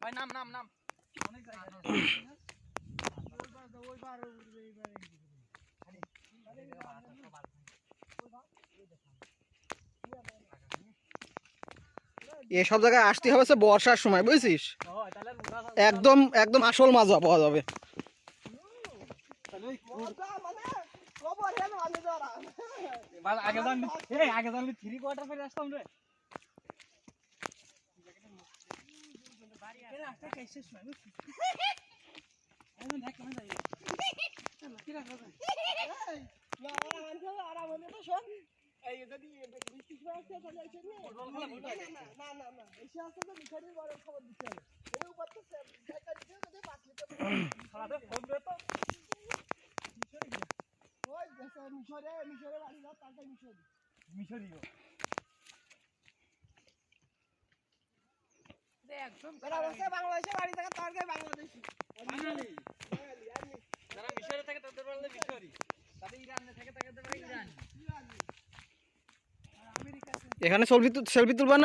ভাই নাম নাম নাম অনেক জায়গা ওই বার এসব জায়গায় আসতে হবে বর্ষার সময়, বুঝছিস? একদম একদম আসল মাজা পাওয়া যাবে। আগে জানলি 3 কোয়ার্টার ফেলে আসতাম রে। বাংলাদেশে বাড়ি থাকা তরকারি বাংলাদেশি যারা মিশরে থাকে তাদের বলতে মিশরি, তাদের ইরানে থাকে তাদের বলে ইরানি। এখানে সেলফি তুলবা না?